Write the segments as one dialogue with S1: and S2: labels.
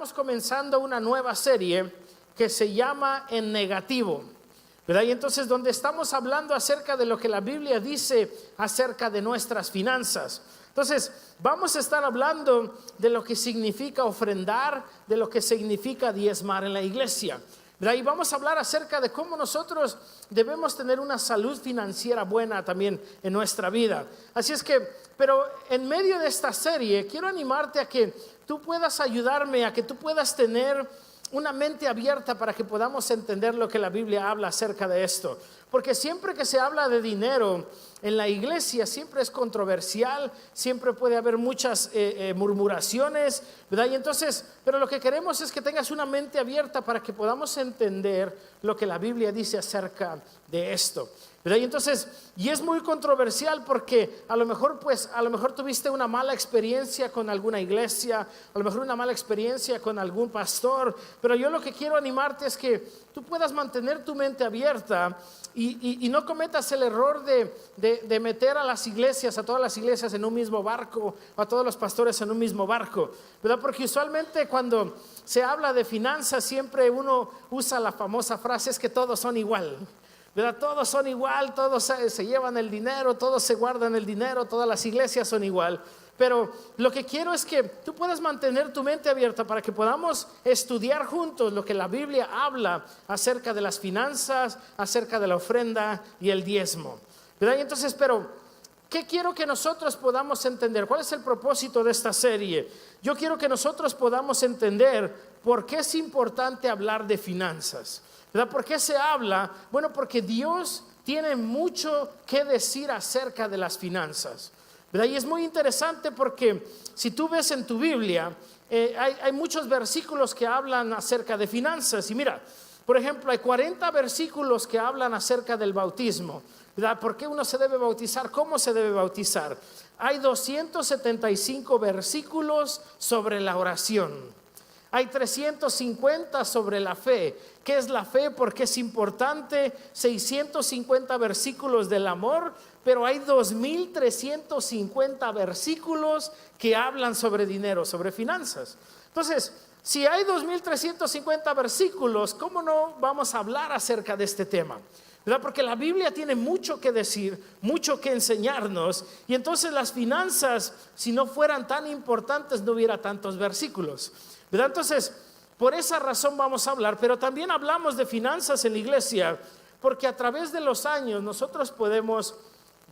S1: estamos comenzando una nueva serie que se llama En Negativo, ¿verdad? Y entonces donde estamos hablando acerca de lo que la Biblia dice acerca de nuestras finanzas. Entonces vamos a estar hablando de lo que significa ofrendar, de lo que significa diezmar en la iglesia, ¿verdad? Y vamos a hablar acerca de cómo nosotros debemos tener una salud financiera buena también en nuestra vida. Así es que, pero en medio de esta serie quiero animarte a que tú puedas ayudarme, a que tú puedas tener una mente abierta para que podamos entender lo que la Biblia habla acerca de esto. Porque siempre que se habla de dinero en la iglesia, siempre es controversial, siempre puede haber muchas murmuraciones, ¿verdad? Y entonces, pero lo que queremos es que tengas una mente abierta para que podamos entender lo que la Biblia dice acerca de esto, ¿verdad? Y entonces, y es muy controversial porque a lo mejor tuviste una mala experiencia con alguna iglesia, a lo mejor una mala experiencia con algún pastor, pero yo lo que quiero animarte es que tú puedas mantener tu mente abierta y no cometas el error de meter a las iglesias, a todas las iglesias en un mismo barco, o a todos los pastores en un mismo barco, ¿verdad? Porque usualmente cuando se habla de finanzas siempre uno usa la famosa frase, es que todos son igual, ¿verdad? Todos son igual, todos se llevan el dinero, todos se guardan el dinero, todas las iglesias son igual. Pero lo que quiero es que tú puedas mantener tu mente abierta para que podamos estudiar juntos lo que la Biblia habla acerca de las finanzas, acerca de la ofrenda y el diezmo, ¿verdad? Y entonces, pero ¿qué quiero que nosotros podamos entender? ¿Cuál es el propósito de esta serie? Yo quiero que nosotros podamos entender por qué es importante hablar de finanzas, ¿verdad? ¿Por qué se habla? Bueno, porque Dios tiene mucho que decir acerca de las finanzas, ¿verdad? Y es muy interesante porque si tú ves en tu Biblia, hay muchos versículos que hablan acerca de finanzas. Y mira, por ejemplo, hay 40 versículos que hablan acerca del bautismo, ¿verdad? ¿Por qué uno se debe bautizar? ¿Cómo se debe bautizar? Hay 275 versículos sobre la oración. Hay 350 sobre la fe. ¿Qué es la fe? ¿Por qué es importante? 650 versículos del amor, pero hay 2350 versículos que hablan sobre dinero, sobre finanzas. Entonces, si hay 2350 versículos, ¿cómo no vamos a hablar acerca de este tema? ¿Verdad? Porque la Biblia tiene mucho que decir, mucho que enseñarnos, y entonces las finanzas, si no fueran tan importantes, no hubiera tantos versículos, ¿verdad? Entonces, por esa razón vamos a hablar, pero también hablamos de finanzas en la iglesia, porque a través de los años nosotros podemos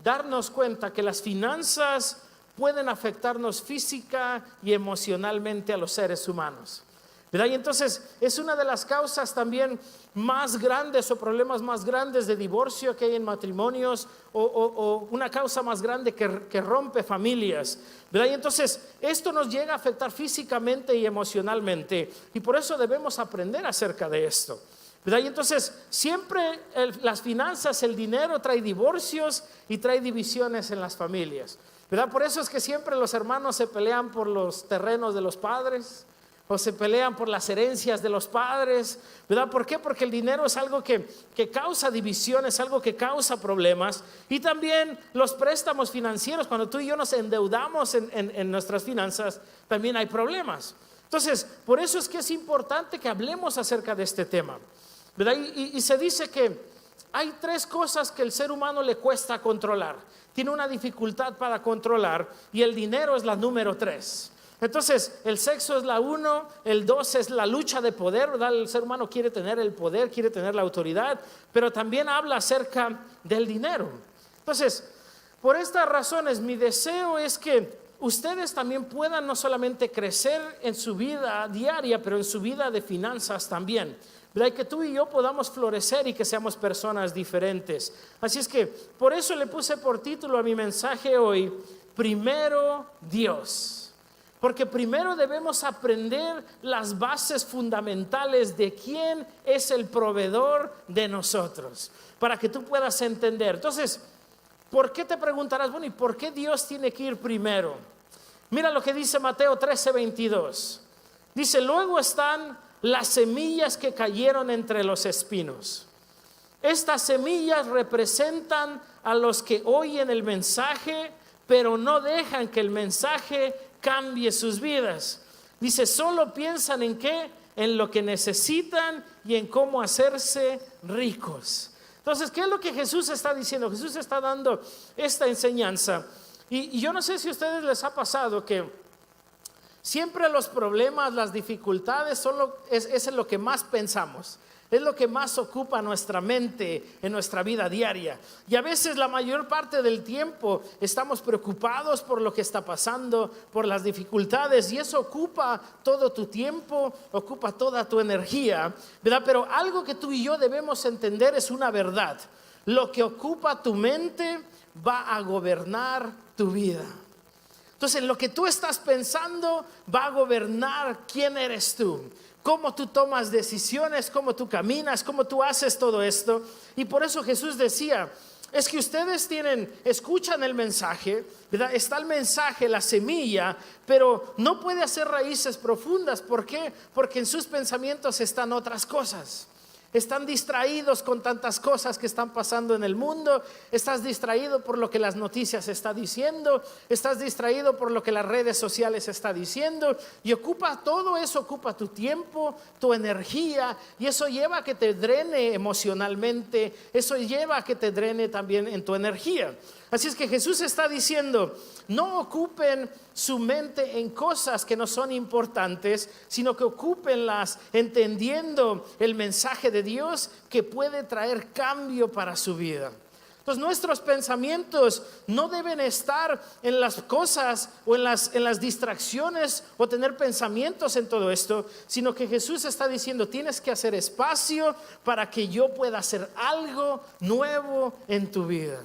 S1: darnos cuenta que las finanzas pueden afectarnos física y emocionalmente a los seres humanos, ¿verdad? Y entonces es una de las causas también más grandes o problemas más grandes de divorcio que hay en matrimonios, o una causa más grande que rompe familias, ¿verdad? Y entonces esto nos llega a afectar físicamente y emocionalmente, y por eso debemos aprender acerca de esto, ¿verdad? Y entonces siempre las finanzas, el dinero trae divorcios y trae divisiones en las familias, ¿verdad? Por eso es que siempre los hermanos se pelean por los terrenos de los padres, o se pelean por las herencias de los padres, ¿verdad? ¿Por qué? Porque el dinero es algo que causa divisiones, algo que causa problemas. Y también los préstamos financieros, cuando tú y yo nos endeudamos en nuestras finanzas, también hay problemas. Entonces, por eso es que es importante que hablemos acerca de este tema, ¿verdad? Y se dice que hay 3 cosas que el ser humano le cuesta controlar, tiene una dificultad para controlar, y el dinero es la número 3. Entonces, el sexo es la 1, el 2 es la lucha de poder, ¿verdad? El ser humano quiere tener el poder, quiere tener la autoridad, pero también habla acerca del dinero. Entonces, por estas razones, mi deseo es que ustedes también puedan no solamente crecer en su vida diaria, pero en su vida de finanzas también, ¿verdad? Y que tú y yo podamos florecer y que seamos personas diferentes. Así es que, por eso le puse por título a mi mensaje hoy, Primero Dios. Porque primero debemos aprender las bases fundamentales de quién es el proveedor de nosotros, para que tú puedas entender. Entonces, ¿por qué te preguntarás? Bueno, ¿y por qué Dios tiene que ir primero? Mira lo que dice Mateo 13:22. Dice, luego están las semillas que cayeron entre los espinos. Estas semillas representan a los que oyen el mensaje, pero no dejan que el mensaje cambie sus vidas. Dice, solo piensan ¿en qué? En lo que necesitan y en cómo hacerse ricos. Entonces, ¿qué es lo que Jesús está diciendo? Jesús está dando esta enseñanza. Y yo no sé si a ustedes les ha pasado que siempre los problemas, las dificultades es en lo que más pensamos. Es lo que más ocupa nuestra mente en nuestra vida diaria. Y a veces la mayor parte del tiempo estamos preocupados por lo que está pasando, por las dificultades, y eso ocupa todo tu tiempo, ocupa toda tu energía, ¿verdad? Pero algo que tú y yo debemos entender es una verdad. Lo que ocupa tu mente va a gobernar tu vida. Entonces, lo que tú estás pensando va a gobernar quién eres tú. Cómo tú tomas decisiones, cómo tú caminas, cómo tú haces todo esto. Y por eso Jesús decía, es que ustedes escuchan el mensaje, ¿verdad? Está el mensaje, la semilla, pero no puede hacer raíces profundas. ¿Por qué? Porque en sus pensamientos están otras cosas. Están distraídos con tantas cosas que están pasando en el mundo. Estás distraído por lo que las noticias están diciendo. Estás distraído por lo que las redes sociales están diciendo. Y todo eso ocupa tu tiempo, tu energía. Y eso lleva a que te drene emocionalmente. Eso lleva a que te drene también en tu energía. Así es que Jesús está diciendo, no ocupen su mente en cosas que no son importantes, sino que ocúpenlas entendiendo el mensaje de Dios que puede traer cambio para su vida. Entonces nuestros pensamientos no deben estar en las cosas o en las distracciones o tener pensamientos en todo esto, sino que Jesús está diciendo, tienes que hacer espacio para que yo pueda hacer algo nuevo en tu vida.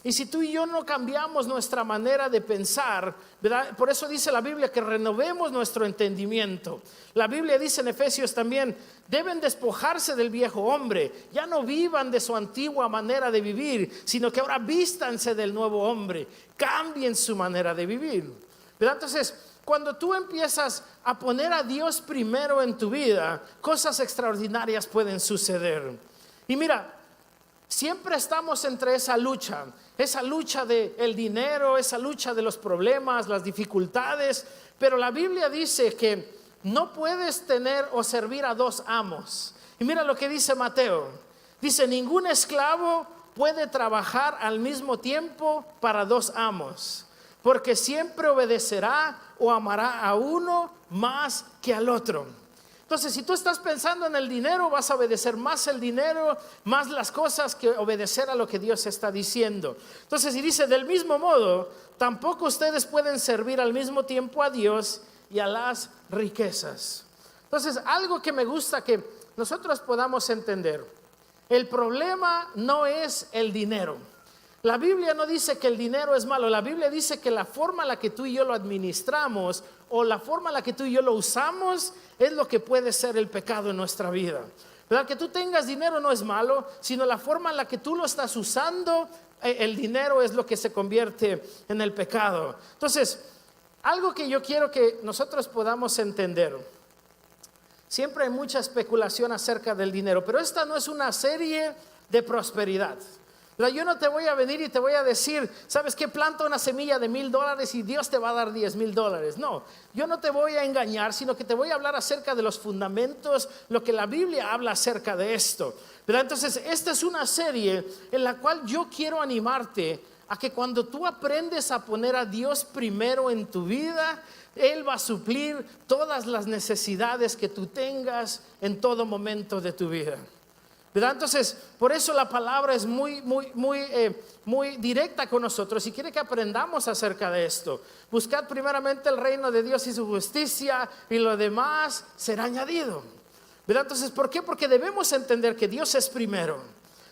S1: Y si tú y yo no cambiamos nuestra manera de pensar, ¿verdad? Por eso dice la Biblia que renovemos nuestro entendimiento. La Biblia dice en Efesios también, deben despojarse del viejo hombre. Ya no vivan de su antigua manera de vivir, sino que ahora vístanse del nuevo hombre. Cambien su manera de vivir, ¿verdad? Entonces, cuando tú empiezas a poner a Dios primero en tu vida, cosas extraordinarias pueden suceder. Y mira, siempre estamos entre esa lucha del dinero, esa lucha de los problemas, las dificultades. Pero la Biblia dice que no puedes tener o servir a dos amos. Y mira lo que dice Mateo. Dice, ningún esclavo puede trabajar al mismo tiempo para dos amos, porque siempre obedecerá o amará a uno más que al otro. Entonces, si tú estás pensando en el dinero, vas a obedecer más el dinero, más las cosas, que obedecer a lo que Dios está diciendo. Entonces, y dice, del mismo modo, tampoco ustedes pueden servir al mismo tiempo a Dios y a las riquezas. Entonces, algo que me gusta que nosotros podamos entender, el problema no es el dinero. La Biblia no dice que el dinero es malo. La Biblia dice que la forma en la que tú y yo lo administramos o la forma en la que tú y yo lo usamos es lo que puede ser el pecado en nuestra vida. ¿Verdad? Que tú tengas dinero no es malo, sino la forma en la que tú lo estás usando, el dinero es lo que se convierte en el pecado. Entonces, algo que yo quiero que nosotros podamos entender. Siempre hay mucha especulación acerca del dinero, pero esta no es una serie de prosperidad. Yo no te voy a venir y te voy a decir, ¿sabes qué? Planta una semilla de $1,000 y Dios te va a dar $10,000. No, yo no te voy a engañar, sino que te voy a hablar acerca de los fundamentos, lo que la Biblia habla acerca de esto, ¿verdad? Entonces, esta es una serie en la cual yo quiero animarte a que cuando tú aprendes a poner a Dios primero en tu vida, Él va a suplir todas las necesidades que tú tengas en todo momento de tu vida, ¿verdad? Entonces, por eso la palabra es muy directa con nosotros y quiere que aprendamos acerca de esto. Buscad primeramente el reino de Dios y su justicia, y lo demás será añadido, ¿verdad? Entonces, ¿por qué? Porque debemos entender que Dios es primero.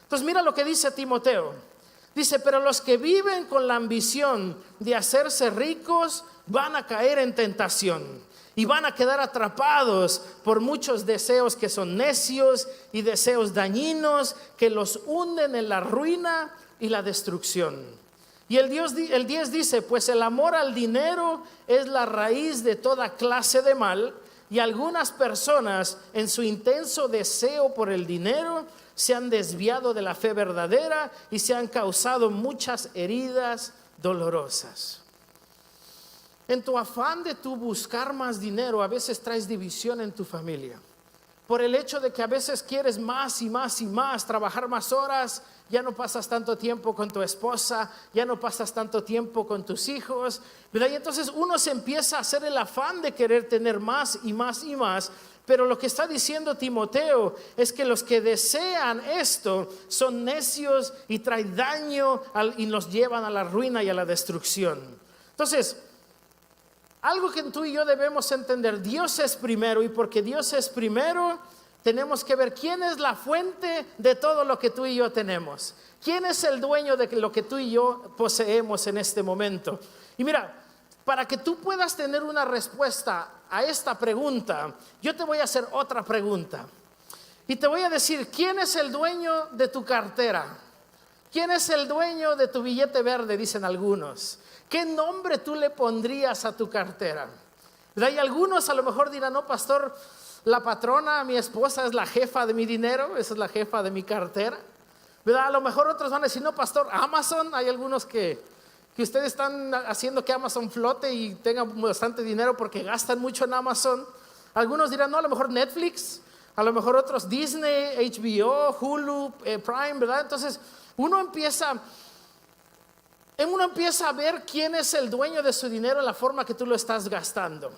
S1: Entonces, mira lo que dice Timoteo. Dice, pero los que viven con la ambición de hacerse ricos van a caer en tentación y van a quedar atrapados por muchos deseos que son necios y deseos dañinos que los hunden en la ruina y la destrucción. Y el 10 dice, pues el amor al dinero es la raíz de toda clase de mal, y algunas personas en su intenso deseo por el dinero se han desviado de la fe verdadera y se han causado muchas heridas dolorosas. en tu afán de tu buscar más dinero, a veces traes división en tu familia. Por el hecho de que a veces quieres más y más y más, trabajar más horas, ya no pasas tanto tiempo con tu esposa, ya no pasas tanto tiempo con tus hijos, ¿verdad? Y entonces uno se empieza a hacer el afán de querer tener más y más y más. Pero lo que está diciendo Timoteo es que los que desean esto son necios y traen daño y los llevan a la ruina y a la destrucción. Entonces, algo que tú y yo debemos entender: Dios es primero, y porque Dios es primero, tenemos que ver quién es la fuente de todo lo que tú y yo tenemos. ¿Quién es el dueño de lo que tú y yo poseemos en este momento? Y mira, para que tú puedas tener una respuesta a esta pregunta, yo te voy a hacer otra pregunta. Y te voy a decir, ¿quién es el dueño de tu cartera? ¿Quién es el dueño de tu billete verde? Dicen algunos. ¿Qué nombre tú le pondrías a tu cartera? Y algunos a lo mejor dirán: no, pastor, la patrona, mi esposa, es la jefa de mi dinero, esa es la jefa de mi cartera, ¿verdad? A lo mejor otros van a decir: no, pastor, Amazon. Hay algunos que ustedes están haciendo que Amazon flote y tenga bastante dinero porque gastan mucho en Amazon. Algunos dirán: no, a lo mejor Netflix. A lo mejor otros Disney, HBO, Hulu, Prime, ¿verdad? Entonces uno empieza a ver quién es el dueño de su dinero en la forma que tú lo estás gastando,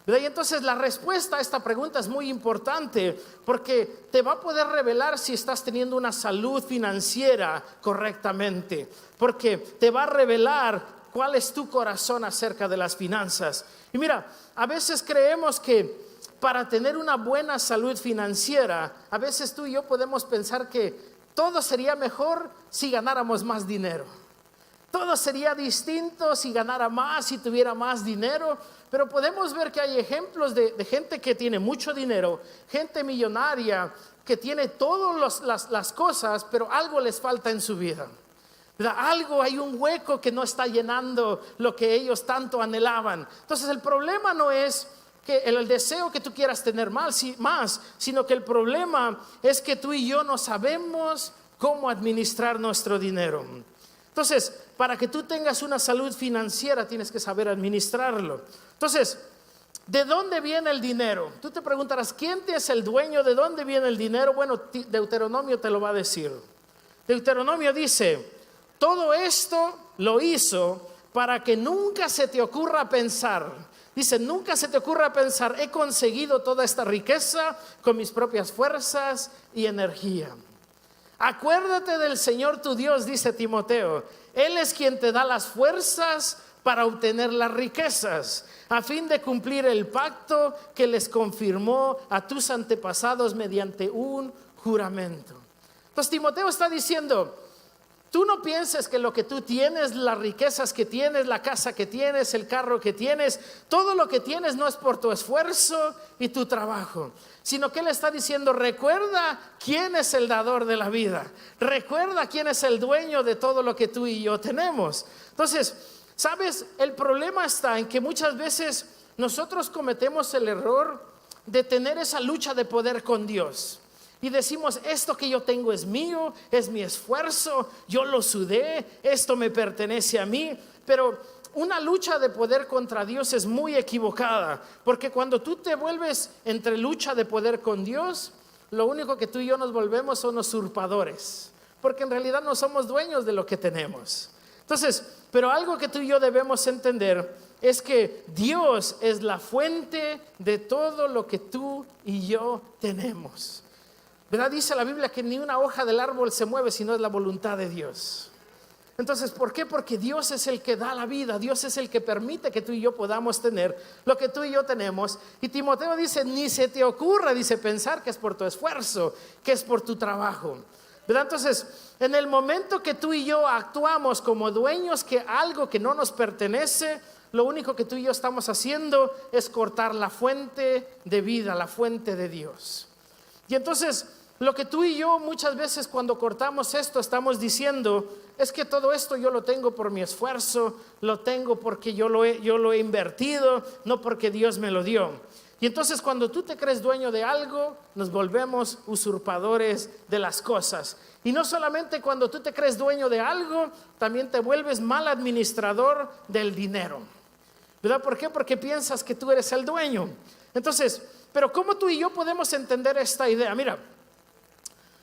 S1: ¿verdad? Y entonces la respuesta a esta pregunta es muy importante, porque te va a poder revelar si estás teniendo una salud financiera correctamente, porque te va a revelar cuál es tu corazón acerca de las finanzas. Y mira, a veces creemos que para tener una buena salud financiera, a veces tú y yo podemos pensar que todo sería mejor si ganáramos más dinero. Todo sería distinto si ganara más, si tuviera más dinero. Pero podemos ver que hay ejemplos de gente que tiene mucho dinero, gente millonaria, que tiene todas las cosas, pero algo les falta en su vida, ¿verdad? Algo, hay un hueco que no está llenando lo que ellos tanto anhelaban. Entonces el problema no es que el deseo que tú quieras tener más, sino que el problema es que tú y yo no sabemos cómo administrar nuestro dinero. Entonces, para que tú tengas una salud financiera, tienes que saber administrarlo. Entonces, ¿de dónde viene el dinero? Tú te preguntarás, ¿quién es el dueño? ¿De dónde viene el dinero? Bueno, Deuteronomio te lo va a decir. Deuteronomio dice: todo esto lo hizo para que nunca se te ocurra pensar. Dice: nunca se te ocurra pensar, he conseguido toda esta riqueza con mis propias fuerzas y energía. Acuérdate del Señor tu Dios, dice Timoteo. Él es quien te da las fuerzas para obtener las riquezas, a fin de cumplir el pacto que les confirmó a tus antepasados mediante un juramento. Entonces Timoteo está diciendo: tú no pienses que lo que tú tienes, las riquezas que tienes, la casa que tienes, el carro que tienes, todo lo que tienes no es por tu esfuerzo y tu trabajo, sino que él está diciendo: recuerda quién es el dador de la vida, recuerda quién es el dueño de todo lo que tú y yo tenemos. Entonces, ¿sabes? El problema está en que muchas veces nosotros cometemos el error de tener esa lucha de poder con Dios. Y decimos: esto que yo tengo es mío, es mi esfuerzo, yo lo sudé, esto me pertenece a mí. Pero una lucha de poder contra Dios es muy equivocada, porque cuando tú te vuelves entre lucha de poder con Dios, lo único que tú y yo nos volvemos son usurpadores, porque en realidad no somos dueños de lo que tenemos. Entonces, pero algo que tú y yo debemos entender es que Dios es la fuente de todo lo que tú y yo tenemos, ¿verdad? Dice la Biblia que ni una hoja del árbol se mueve si no es la voluntad de Dios. Entonces, ¿por qué? Porque Dios es el que da la vida, Dios es el que permite que tú y yo podamos tener lo que tú y yo tenemos. Y Timoteo dice: ni se te ocurra, dice, pensar que es por tu esfuerzo, que es por tu trabajo, ¿verdad? Entonces, en el momento que tú y yo actuamos como dueños que algo que no nos pertenece, lo único que tú y yo estamos haciendo es cortar la fuente de vida, la fuente de Dios. Y entonces, lo que tú y yo muchas veces cuando cortamos esto estamos diciendo es que todo esto yo lo tengo por mi esfuerzo, lo tengo porque yo lo he invertido, no porque Dios me lo dio. Y entonces cuando tú te crees dueño de algo, nos volvemos usurpadores de las cosas. Y no solamente cuando tú te crees dueño de algo, también te vuelves mal administrador del dinero. ¿verdad? ¿Por qué? Porque piensas que tú eres el dueño. Entonces, pero ¿cómo tú y yo podemos entender esta idea? Mira,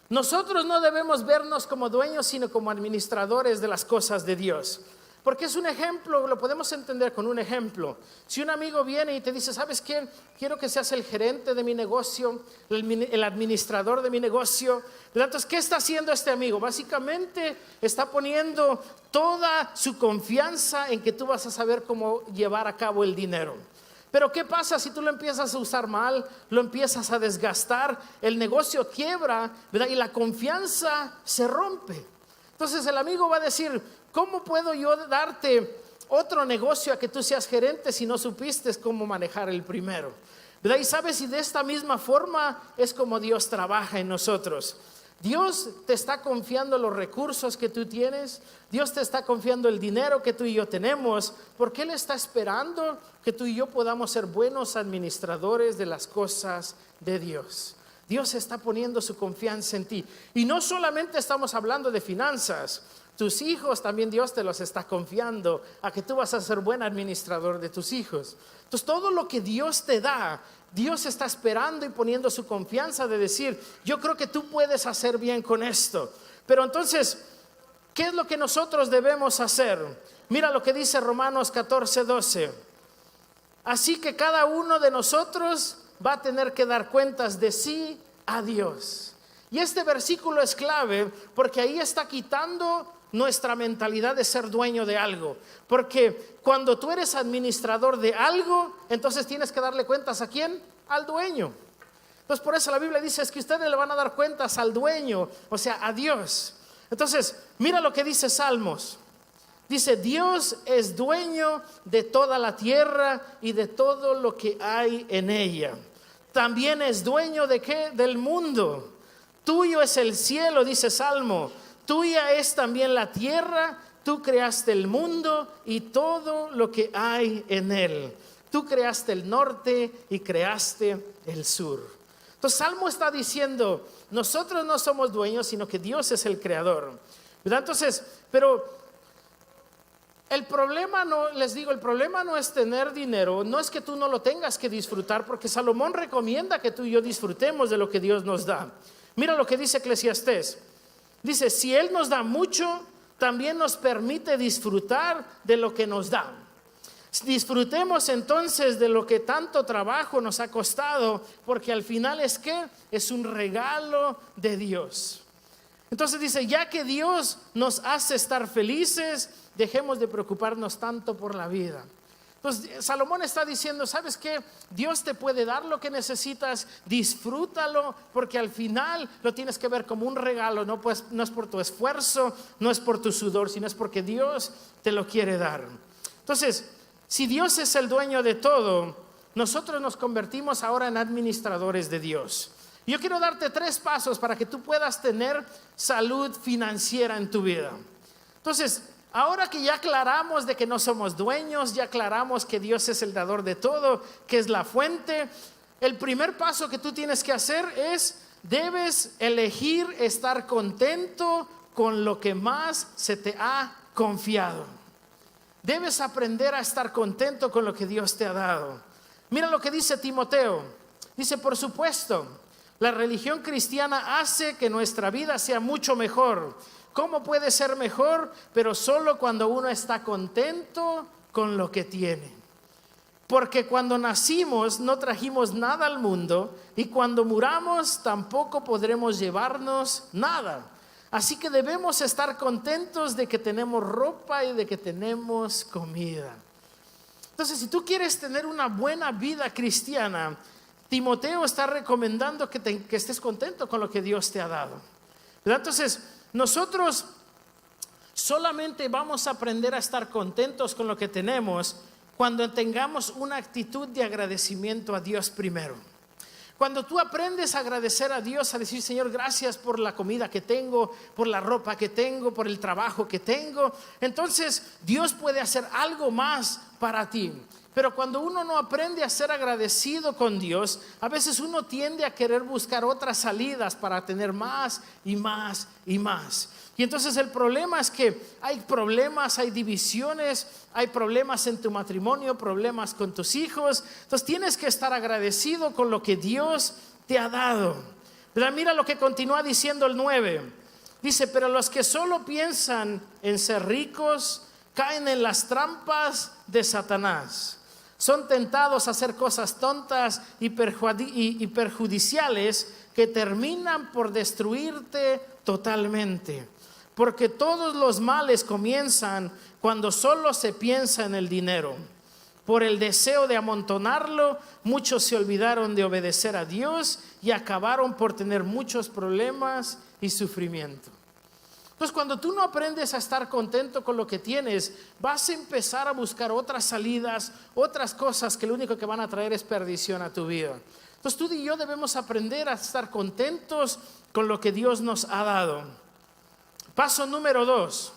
S1: nosotros no debemos vernos como dueños, sino como administradores de las cosas de Dios. Porque es un ejemplo, lo podemos entender con un ejemplo. Si un amigo viene y te dice, ¿sabes qué? Quiero que seas el gerente de mi negocio, el administrador de mi negocio. Entonces, ¿qué está haciendo este amigo? Básicamente está poniendo toda su confianza en que tú vas a saber cómo llevar a cabo el dinero. Pero ¿qué pasa si tú lo empiezas a usar mal, lo empiezas a desgastar, el negocio quiebra, ¿verdad? Y la confianza se rompe? Entonces el amigo va a decir, ¿cómo puedo yo darte otro negocio a que tú seas gerente si no supiste cómo manejar el primero? ¿Verdad? Y sabes, y de esta misma forma es como Dios trabaja en nosotros. Dios te está confiando los recursos que tú tienes, Dios te está confiando el dinero que tú y yo tenemos, porque Él está esperando que tú y yo podamos ser buenos administradores de las cosas de Dios. Dios está poniendo su confianza en ti. Y no solamente estamos hablando de finanzas, tus hijos también Dios te los está confiando a que tú vas a ser buen administrador de tus hijos. Entonces todo lo que Dios te da, Dios está esperando y poniendo su confianza de decir, yo creo que tú puedes hacer bien con esto. Pero entonces, ¿qué es lo que nosotros debemos hacer? Mira lo que dice Romanos 14:12. Así que cada uno de nosotros va a tener que dar cuentas de sí a Dios. Y este versículo es clave porque ahí está quitando nuestra mentalidad de ser dueño de algo. Porque cuando tú eres administrador de algo, entonces tienes que darle cuentas ¿a quién? Al dueño. Entonces por eso la Biblia dice es que ustedes le van a dar cuentas al dueño, o sea, a Dios. Entonces, mira lo que dice Salmos. Dice, Dios es dueño de toda la tierra y de todo lo que hay en ella. También es dueño ¿de qué? Del mundo. Tuyo es el cielo, dice Salmo. Tuya es también la tierra. Tú creaste el mundo y todo lo que hay en él. Tú creaste el norte y creaste el sur. Entonces Salmo está diciendo, nosotros no somos dueños, sino que Dios es el creador, ¿verdad? Entonces, pero el problema no, les digo, el problema no es tener dinero, no es que tú no lo tengas que disfrutar, porque Salomón recomienda que tú y yo disfrutemos de lo que Dios nos da. Mira lo que dice Eclesiastés. Dice, si Él nos da mucho, también nos permite disfrutar de lo que nos da. Disfrutemos entonces de lo que tanto trabajo nos ha costado, porque al final es que es un regalo de Dios. Entonces dice, ya que Dios nos hace estar felices, dejemos de preocuparnos tanto por la vida. Entonces Salomón está diciendo, ¿sabes qué? Dios te puede dar lo que necesitas, disfrútalo, porque al final lo tienes que ver como un regalo, no, pues, no es por tu esfuerzo, no es por tu sudor, sino es porque Dios te lo quiere dar. Entonces, si Dios es el dueño de todo, nosotros nos convertimos ahora en administradores de Dios. Yo quiero darte 3 pasos para que tú puedas tener salud financiera en tu vida. Entonces, ahora que ya aclaramos de que no somos dueños, ya aclaramos que Dios es el dador de todo, que es la fuente, el primer paso que tú tienes que hacer es, debes elegir estar contento con lo que más se te ha confiado. Debes aprender a estar contento con lo que Dios te ha dado. Mira lo que dice Timoteo. Dice, por supuesto, la religión cristiana hace que nuestra vida sea mucho mejor. ¿Cómo puede ser mejor? Pero solo cuando uno está contento con lo que tiene. Porque cuando nacimos no trajimos nada al mundo y cuando muramos tampoco podremos llevarnos nada. Así que debemos estar contentos de que tenemos ropa y de que tenemos comida. Entonces, si tú quieres tener una buena vida cristiana, Timoteo está recomendando que estés contento con lo que Dios te ha dado, ¿verdad? Entonces, nosotros solamente vamos a aprender a estar contentos con lo que tenemos cuando tengamos una actitud de agradecimiento a Dios primero. Cuando tú aprendes a agradecer a Dios, a decir, Señor, gracias por la comida que tengo, por la ropa que tengo, por el trabajo que tengo, entonces Dios puede hacer algo más para ti. Pero cuando uno no aprende a ser agradecido con Dios, a veces uno tiende a querer buscar otras salidas para tener más y más y más. Y entonces el problema es que hay problemas, hay divisiones, hay problemas en tu matrimonio, problemas con tus hijos. Entonces tienes que estar agradecido con lo que Dios te ha dado. Pero mira lo que continúa diciendo el 9. Dice, pero los que solo piensan en ser ricos caen en las trampas de Satanás. Son tentados a hacer cosas tontas y perjudiciales que terminan por destruirte totalmente. Porque todos los males comienzan cuando solo se piensa en el dinero. Por el deseo de amontonarlo, muchos se olvidaron de obedecer a Dios y acabaron por tener muchos problemas y sufrimiento. Entonces, cuando tú no aprendes a estar contento con lo que tienes, vas a empezar a buscar otras salidas, otras cosas que lo único que van a traer es perdición a tu vida. Entonces, tú y yo debemos aprender a estar contentos con lo que Dios nos ha dado. Paso número 2.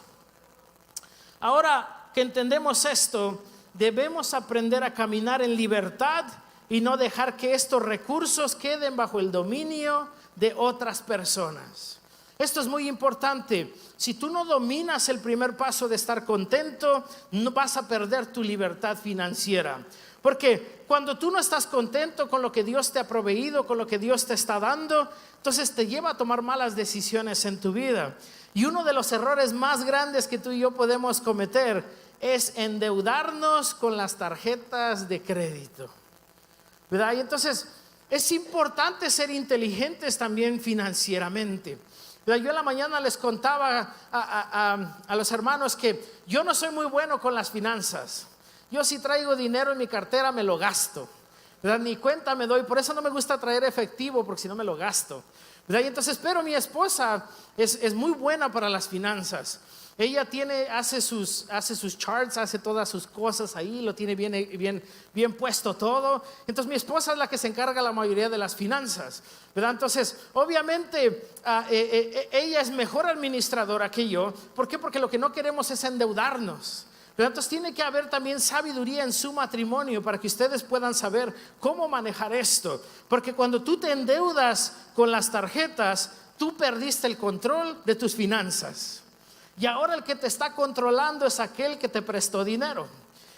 S1: Ahora que entendemos esto, debemos aprender a caminar en libertad y no dejar que estos recursos queden bajo el dominio de otras personas. Esto es muy importante. Si tú no dominas el primer paso de estar contento, no vas a perder tu libertad financiera. Porque cuando tú no estás contento con lo que Dios te ha proveído, con lo que Dios te está dando, entonces te lleva a tomar malas decisiones en tu vida. Y uno de los errores más grandes que tú y yo podemos cometer es endeudarnos con las tarjetas de crédito, ¿verdad? Y entonces es importante ser inteligentes también financieramente. Yo en la mañana les contaba a los hermanos que yo no soy muy bueno con las finanzas. Yo si traigo dinero en mi cartera me lo gasto, ¿verdad? Ni cuenta me doy. Por eso no me gusta traer efectivo, porque si no me lo gasto, ¿verdad? Y entonces, pero mi esposa es muy buena para las finanzas. Ella hace sus charts, hace todas sus cosas ahí, lo tiene bien puesto todo. Entonces mi esposa es la que se encarga la mayoría de las finanzas, ¿verdad? Entonces obviamente ella es mejor administradora que yo. ¿Por qué? Porque lo que no queremos es endeudarnos, ¿verdad? Entonces tiene que haber también sabiduría en su matrimonio para que ustedes puedan saber cómo manejar esto. Porque cuando tú te endeudas con las tarjetas, tú perdiste el control de tus finanzas. Y ahora el que te está controlando es aquel que te prestó dinero.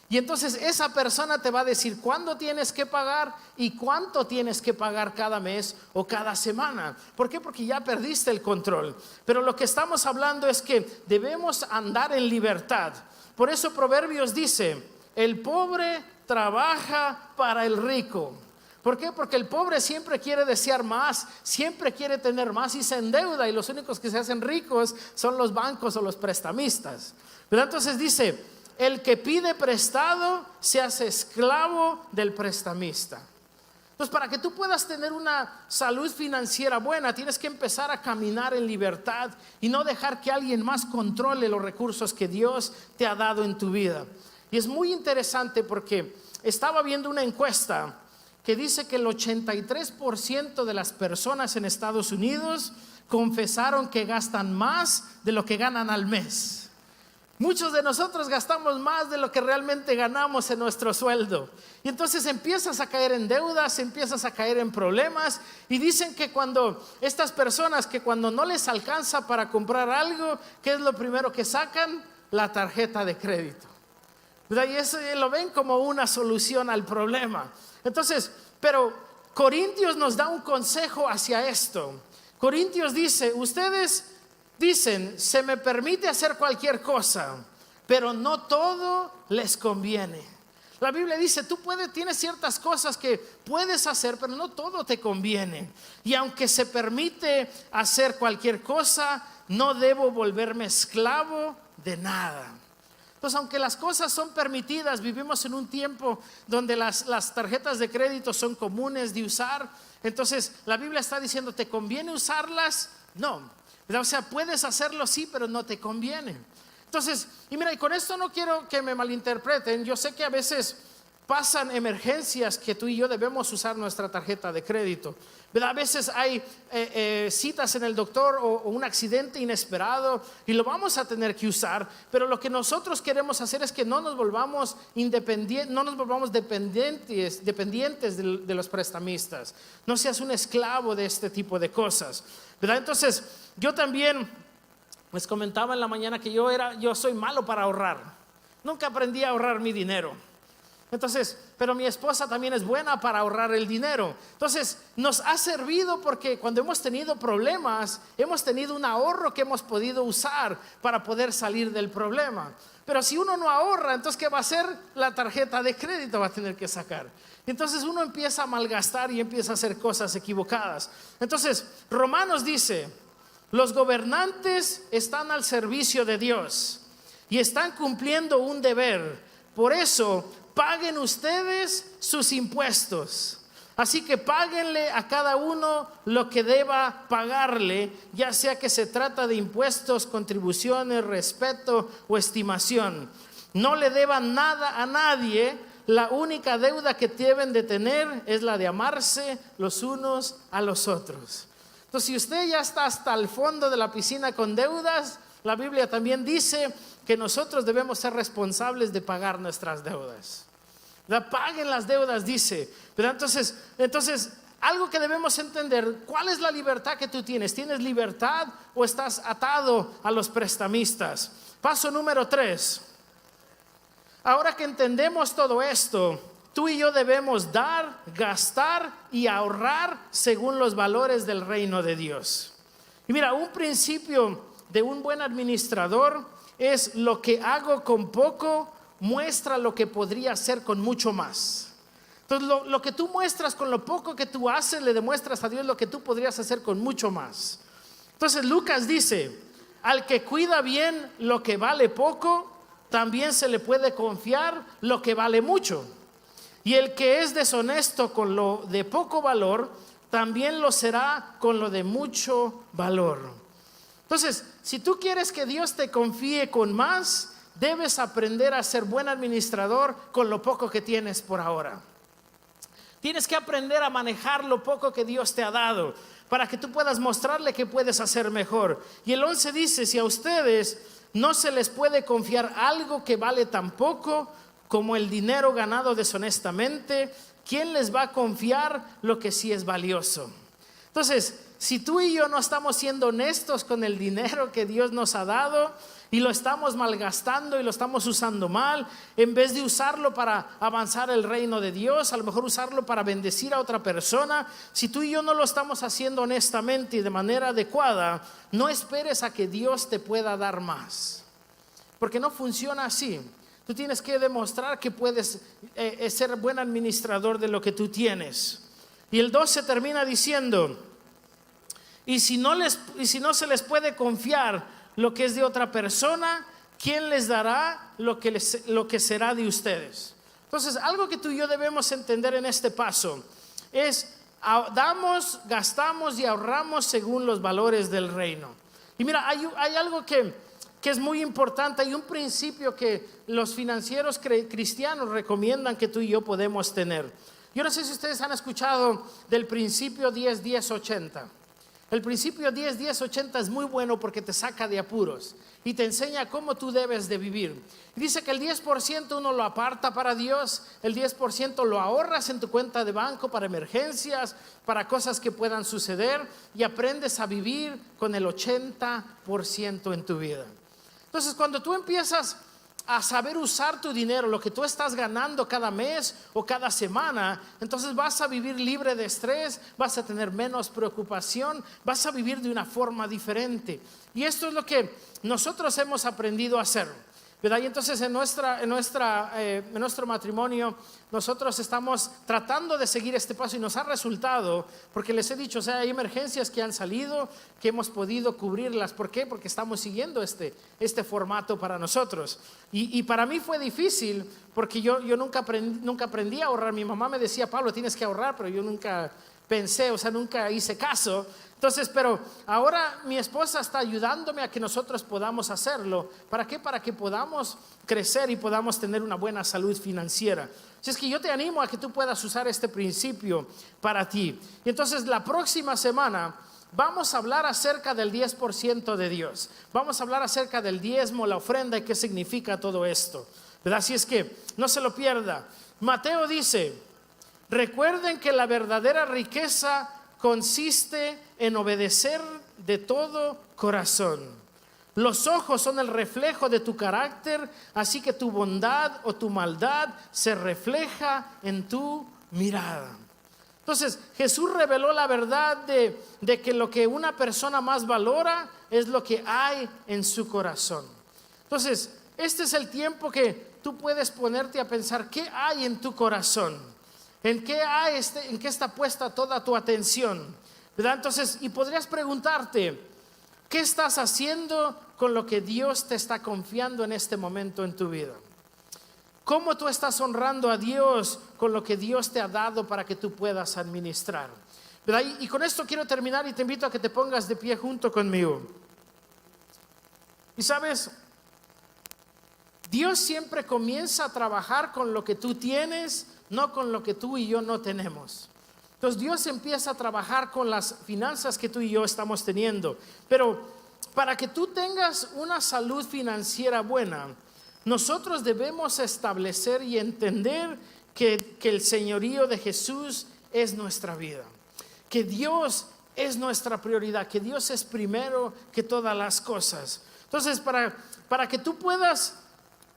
S1: Y entonces esa persona te va a decir cuándo tienes que pagar y cuánto tienes que pagar cada mes o cada semana. ¿Por qué? Porque ya perdiste el control. Pero lo que estamos hablando es que debemos andar en libertad. Por eso Proverbios dice, el pobre trabaja para el rico. ¿Por qué? Porque el pobre siempre quiere desear más, siempre quiere tener más y se endeuda, y los únicos que se hacen ricos son los bancos o los prestamistas. Pero entonces dice, el que pide prestado se hace esclavo del prestamista. Entonces, para que tú puedas tener una salud financiera buena, tienes que empezar a caminar en libertad y no dejar que alguien más controle los recursos que Dios te ha dado en tu vida. Y es muy interesante porque estaba viendo una encuesta que dice que el 83% de las personas en Estados Unidos confesaron que gastan más de lo que ganan al mes. Muchos de nosotros gastamos más de lo que realmente ganamos en nuestro sueldo. Y entonces empiezas a caer en deudas, empiezas a caer en problemas. Y dicen que cuando estas personas, que cuando no les alcanza para comprar algo, ¿qué es lo primero que sacan? La tarjeta de crédito, ¿verdad? Y eso lo ven como una solución al problema. Entonces, pero Corintios nos da un consejo hacia esto. Corintios dice, ustedes dicen, se me permite hacer cualquier cosa, pero no todo les conviene. La Biblia dice, tienes ciertas cosas que puedes hacer, pero no todo te conviene. Y aunque se permite hacer cualquier cosa, no debo volverme esclavo de nada. Entonces, aunque las cosas son permitidas, vivimos en un tiempo donde las tarjetas de crédito son comunes de usar. Entonces, la Biblia está diciendo, ¿te conviene usarlas? No. O sea, puedes hacerlo sí, pero no te conviene. Entonces, y mira, y con esto no quiero que me malinterpreten. Yo sé que a veces pasan emergencias que tú y yo debemos usar nuestra tarjeta de crédito, ¿verdad? A veces hay citas en el doctor o un accidente inesperado y lo vamos a tener que usar, pero lo que nosotros queremos hacer es que no nos volvamos dependientes de los prestamistas. No seas un esclavo de este tipo de cosas, ¿verdad? Entonces, yo también les comentaba en la mañana que yo soy malo para ahorrar. Nunca aprendí a ahorrar mi dinero. Entonces, pero mi esposa también es buena para ahorrar el dinero. Entonces, nos ha servido porque cuando hemos tenido problemas, hemos tenido un ahorro que hemos podido usar para poder salir del problema. Pero si uno no ahorra, entonces ¿qué va a hacer? La tarjeta de crédito va a tener que sacar. Entonces uno empieza a malgastar y empieza a hacer cosas equivocadas. Entonces, Romanos dice: los gobernantes están al servicio de Dios y están cumpliendo un deber. Por eso, paguen ustedes sus impuestos. Así que páguenle a cada uno lo que deba pagarle, ya sea que se trata de impuestos, contribuciones, respeto o estimación. No le deban nada a nadie. La única deuda que deben de tener es la de amarse los unos a los otros. Entonces, si usted ya está hasta el fondo de la piscina con deudas, la Biblia también dice que nosotros debemos ser responsables de pagar nuestras deudas. Paguen las deudas, dice. Pero entonces, algo que debemos entender: ¿cuál es la libertad que tú tienes? ¿Tienes libertad o estás atado a los prestamistas? Paso número 3. Ahora que entendemos todo esto, tú y yo debemos dar, gastar y ahorrar según los valores del reino de Dios. Y mira, un principio de un buen administrador es: lo que hago con poco muestra lo que podría hacer con mucho más. Entonces, lo que tú muestras con lo poco que tú haces, le demuestras a Dios lo que tú podrías hacer con mucho más. Entonces, Lucas dice: al que cuida bien lo que vale poco, también se le puede confiar lo que vale mucho. Y el que es deshonesto con lo de poco valor, también lo será con lo de mucho valor. Entonces, si tú quieres que Dios te confíe con más, debes aprender a ser buen administrador con lo poco que tienes por ahora. Tienes que aprender a manejar lo poco que Dios te ha dado, para que tú puedas mostrarle que puedes hacer mejor. Y el 11 dice: si a ustedes no se les puede confiar algo que vale tan poco como el dinero ganado deshonestamente, ¿quién les va a confiar lo que sí es valioso? Entonces, si tú y yo no estamos siendo honestos con el dinero que Dios nos ha dado y lo estamos malgastando y lo estamos usando mal, en vez de usarlo para avanzar el reino de Dios, a lo mejor usarlo para bendecir a otra persona, si tú y yo no lo estamos haciendo honestamente y de manera adecuada, no esperes a que Dios te pueda dar más, porque no funciona así. Tú tienes que demostrar que puedes ser buen administrador de lo que tú tienes. Y el 12 termina diciendo: y si no se les puede confiar lo que es de otra persona, ¿quién les dará lo que será de ustedes? Entonces, algo que tú y yo debemos entender en este paso es: damos, gastamos y ahorramos según los valores del reino. Y mira, hay algo que es muy importante. Hay un principio que los financieros cristianos recomiendan que tú y yo podemos tener. Yo no sé si ustedes han escuchado del principio 10-10-80. El principio 10-10-80 es muy bueno porque te saca de apuros y te enseña cómo tú debes de vivir. Dice que el 10% uno lo aparta para Dios, el 10% lo ahorras en tu cuenta de banco para emergencias, para cosas que puedan suceder, y aprendes a vivir con el 80% en tu vida. Entonces, cuando tú empiezas a saber usar tu dinero, lo que tú estás ganando cada mes o cada semana, entonces vas a vivir libre de estrés, vas a tener menos preocupación, vas a vivir de una forma diferente. Y esto es lo que nosotros hemos aprendido a hacer, ¿verdad? Y entonces en nuestro matrimonio nosotros estamos tratando de seguir este paso y nos ha resultado, porque les he dicho, o sea, hay emergencias que han salido que hemos podido cubrirlas. ¿Por qué? Porque estamos siguiendo este formato para nosotros. Y para mí fue difícil porque yo nunca aprendí a ahorrar. Mi mamá me decía: Pablo, tienes que ahorrar, pero yo nunca pensé, o sea, nunca hice caso. Entonces, pero ahora mi esposa está ayudándome a que nosotros podamos hacerlo. ¿Para qué? Para que podamos crecer y podamos tener una buena salud financiera. Así es que yo te animo a que tú puedas usar este principio para ti. Y entonces la próxima semana vamos a hablar acerca del 10% de Dios. Vamos a hablar acerca del diezmo, la ofrenda y qué significa todo esto, ¿verdad? Así es que no se lo pierda. Mateo dice: recuerden que la verdadera riqueza consiste en obedecer de todo corazón. Los ojos son el reflejo de tu carácter, así que tu bondad o tu maldad se refleja en tu mirada. Entonces Jesús reveló la verdad de que lo que una persona más valora es lo que hay en su corazón. Entonces este es el tiempo que tú puedes ponerte a pensar: ¿qué hay en tu corazón? ¿En qué está puesta toda tu atención? ¿Verdad? Entonces, y podrías preguntarte: ¿qué estás haciendo con lo que Dios te está confiando en este momento en tu vida? ¿Cómo tú estás honrando a Dios con lo que Dios te ha dado para que tú puedas administrar? ¿Verdad? Y con esto quiero terminar y te invito a que te pongas de pie junto conmigo. Y sabes, Dios siempre comienza a trabajar con lo que tú tienes, no con lo que tú y yo no tenemos. Entonces Dios empieza a trabajar con las finanzas que tú y yo estamos teniendo. Pero para que tú tengas una salud financiera buena, nosotros debemos establecer y entender que el señorío de Jesús es nuestra vida, que Dios es nuestra prioridad, que Dios es primero que todas las cosas. Entonces para que tú puedas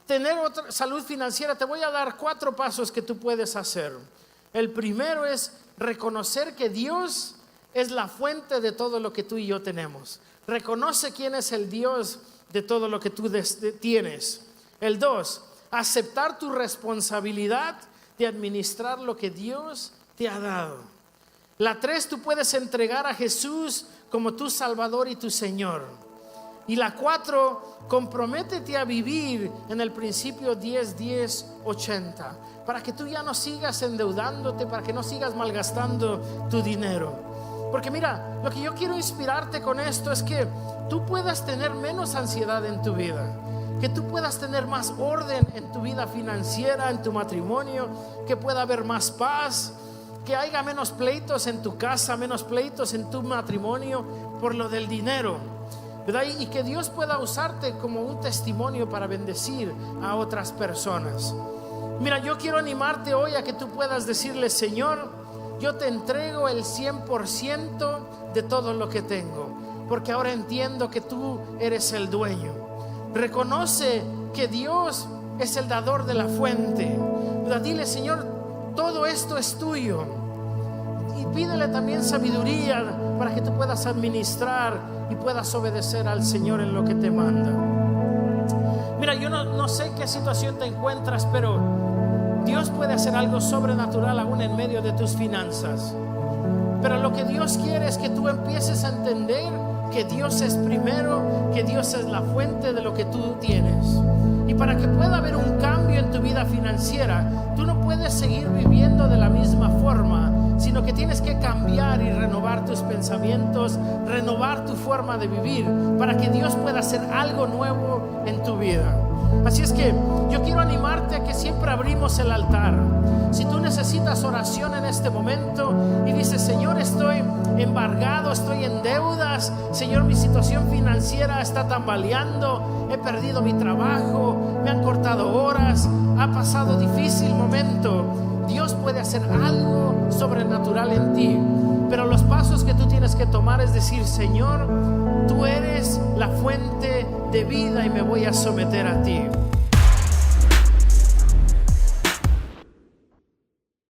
S1: tener otra salud financiera, te voy a dar 4 pasos que tú puedes hacer. El primero es reconocer que Dios es la fuente de todo lo que tú y yo tenemos. Reconoce quién es el Dios de todo lo que tú tienes. El 2, aceptar tu responsabilidad de administrar lo que Dios te ha dado. La 3, tú puedes entregar a Jesús como tu Salvador y tu Señor. Y la 4, comprométete a vivir en el principio 10-10-80, para que tú ya no sigas endeudándote, para que no sigas malgastando tu dinero. Porque mira, lo que yo quiero inspirarte con esto es que tú puedas tener menos ansiedad en tu vida, que tú puedas tener más orden en tu vida financiera, en tu matrimonio, que pueda haber más paz, que haya menos pleitos en tu casa, menos pleitos en tu matrimonio por lo del dinero, ¿verdad? Y que Dios pueda usarte como un testimonio para bendecir a otras personas. Mira, yo quiero animarte hoy a que tú puedas decirle: Señor, yo te entrego el 100% de todo lo que tengo, porque ahora entiendo que tú eres el dueño. Reconoce que Dios es el dador de la fuente. Dile: Señor, todo esto es tuyo. Y pídele también sabiduría para que tú puedas administrar y puedas obedecer al Señor en lo que te manda. Mira, yo no sé en qué situación te encuentras, pero Dios puede hacer algo sobrenatural aún en medio de tus finanzas. Pero lo que Dios quiere es que tú empieces a entender que Dios es primero, que Dios es la fuente de lo que tú tienes. Y para que pueda haber un cambio en tu vida financiera, tú no puedes seguir viviendo de la misma forma, sino que tienes que cambiar y renovar tus pensamientos, renovar tu forma de vivir, para que Dios pueda hacer algo nuevo en tu vida. Así es que yo quiero animarte a que siempre abrimos el altar. Si tú necesitas oración en este momento y dices: Señor, estoy embargado, estoy en deudas, Señor, mi situación financiera está tambaleando, he perdido mi trabajo, me han cortado horas, ha pasado difícil momento. Dios puede hacer algo sobrenatural en ti, pero los pasos que tú tienes que tomar es decir: Señor, tú eres la fuente de vida y me voy a someter a ti.